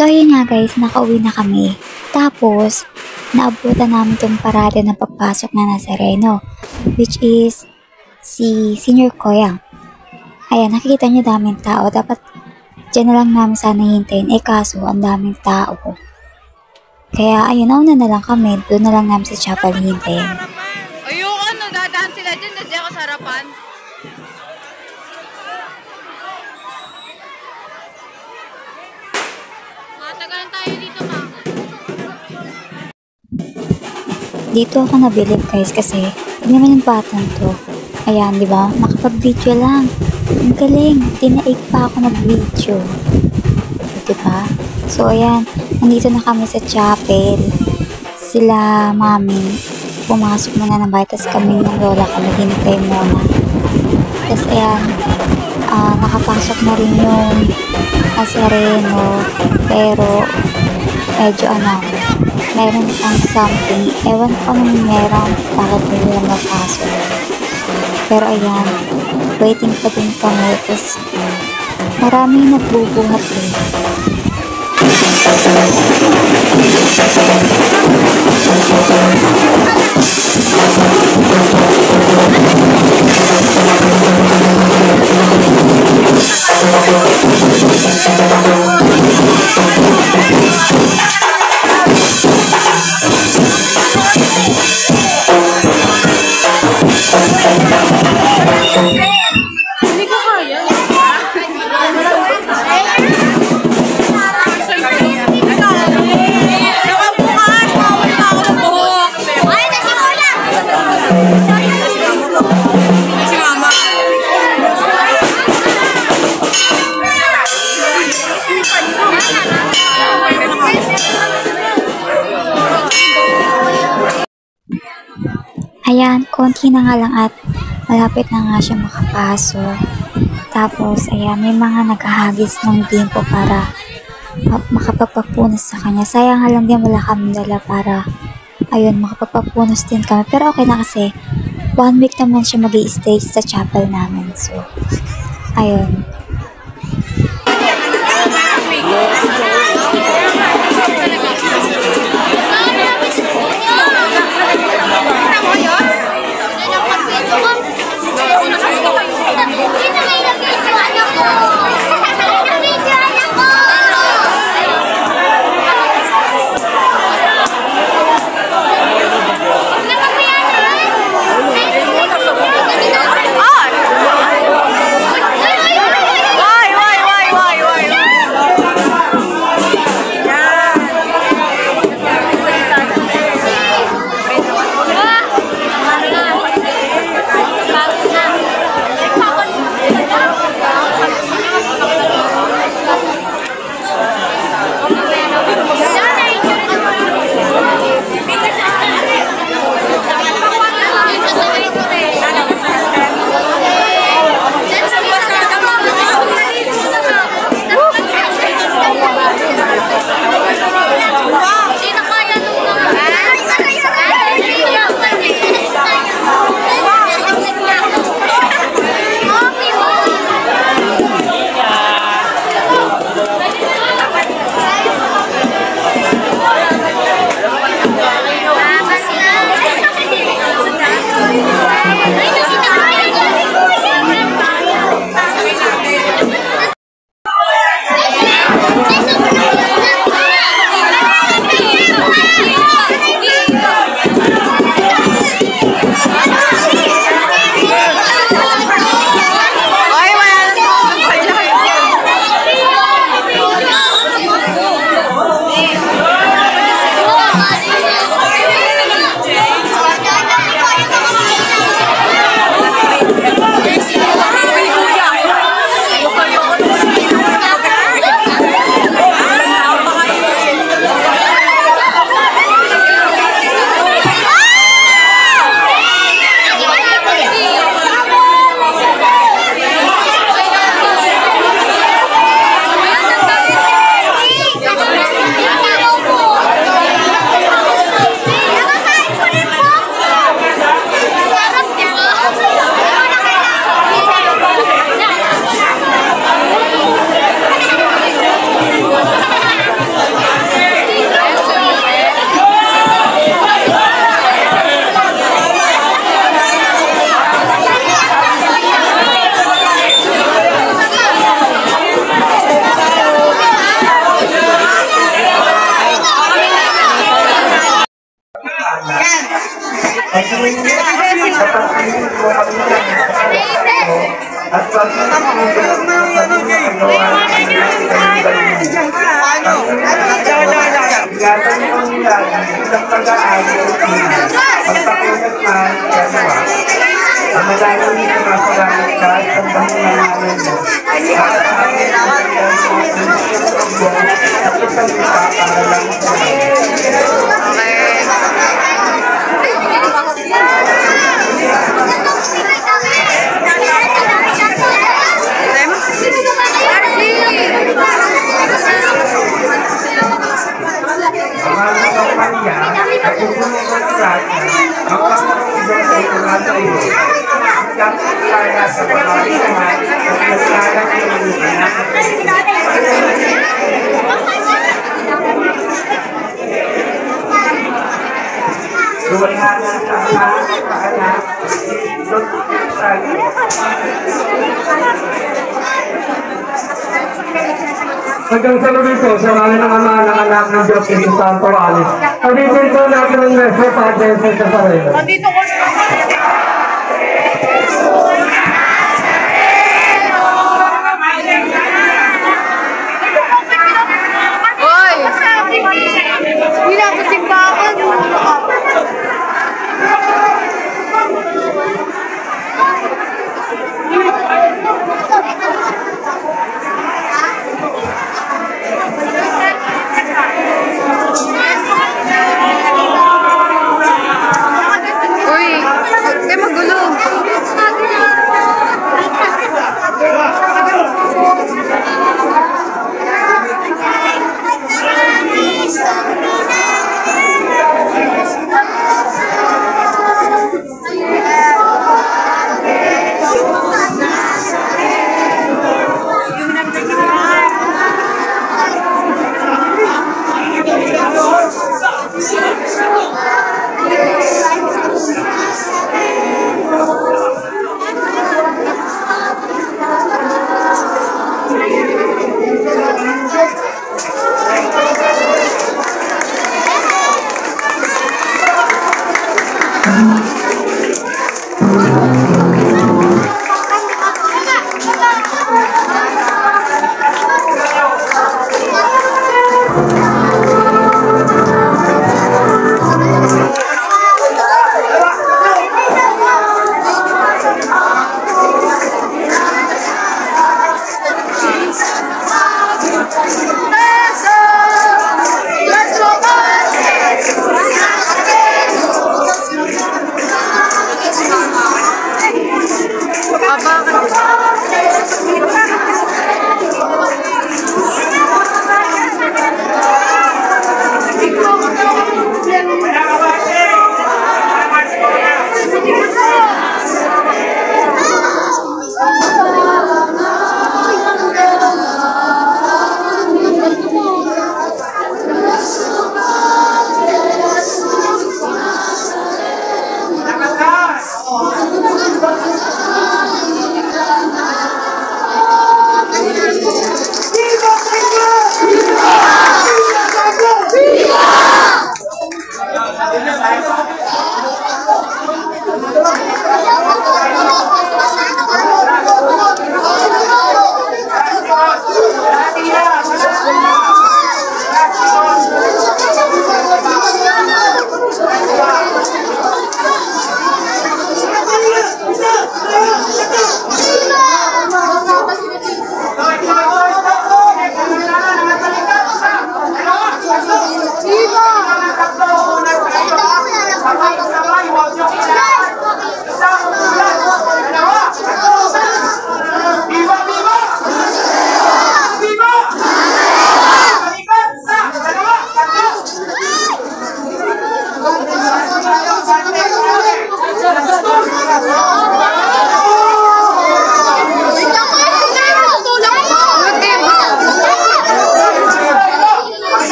So yun nga guys, nakauwi na kami. Tapos, naabutan namin tong parada ng pagpasok na Nazareno, which is si Senior Koyang. Ayan, nakikita niyo daming tao. Dapat dyan na lang namin sana hintayin. Kaso, ang daming tao. Kaya ayun, nauna na lang kami. Doon na lang namin sa chapel hintayin. Ayoko, dadaan sila dyan. Nandiyan ako sa harapan. Matagalan tayo dito, ma. Dito ako nabilib guys kasi hindi naman yung batang to. Ayan, di ba? Makapag-video lang. Ang galing. Tinaig pa ako mag-video. Di ba? So, ayan. Nandito na kami sa chapel. Sila, mami, pumasok muna ng bahay. Tapos kami ng lola ko, naghintay muna. Tapos, ayan. Nakapasok na rin yung Nazareno. Pero, medyo meron pang something. Ewan ko nung meron bakit nila mapasok. Pero ayan, waiting pa din kami. Tapos maraming nagbubuhat eh. Hindi ko kaya. Nakabukas! Mawala na ako ng buhok! Ay, nasi Lola! Si Mama. Ayan, konti na nga lang at malapit na nga siya makapasok. Tapos, ayan, may mga naghahagis ng bimpo para makapagpapunas sa kanya. Sayang nga lang din wala kami dala para, ayun, makapagpapunas din kami. Pero okay na kasi, 1 week naman siya mag-i-stay sa chapel namin. So, ayun. magandang pag-aayos. Pagpapunat man, dalawa. Ang malalim na masagamit ka at ang pangyayari mo. Para sa akin, ang pagsalita para lang sa at pupunin ko si Rata, ang pangalaman sa ikunasa iyo. Kapit kaya sa pagkakit naman, ang nagsalang ng mga Luwalhana sa anak, kaanak, Diyos tayo. Hanggang sa lubi po, sa ngalan ng Ama, ng Anak, ng Diyos, Jesus Santo, Alis. Pagditin po natin ang Nuestro Padre sa Sareno. Nandito ko sa Hoy! Hindi na sa simbahan.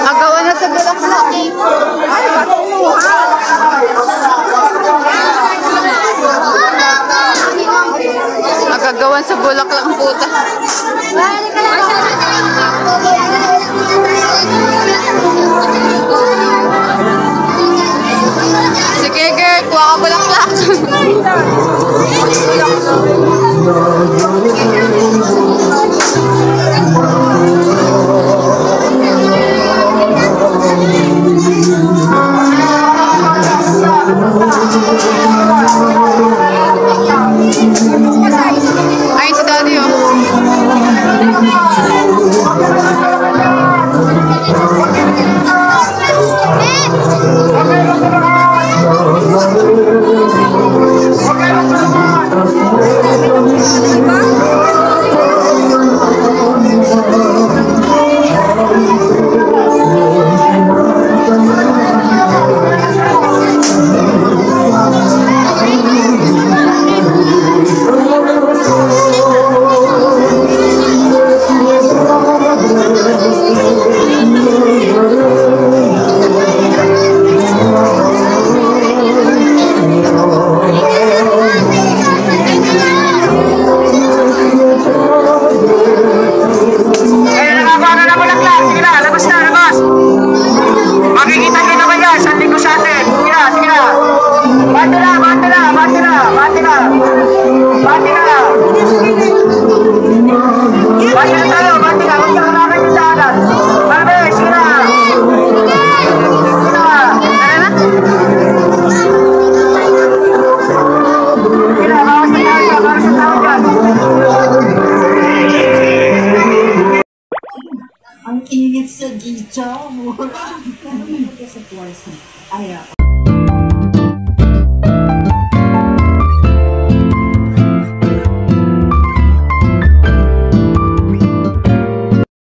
Agawan na sa bulaklak. Ay, Magagawan sa bulaklak ang puta. Sige, girl, kuha ka bulaklak. Ay, si Daddy, oh. Ang init sa gitsa mo. Sa puwersa. Ay, ako.